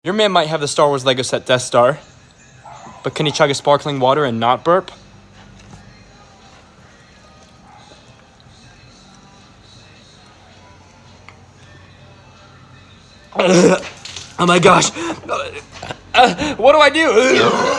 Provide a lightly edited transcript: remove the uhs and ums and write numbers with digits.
Your man might have the Star Wars Lego set Death Star, but can he chug a sparkling water and not burp? Oh my gosh. What do I do?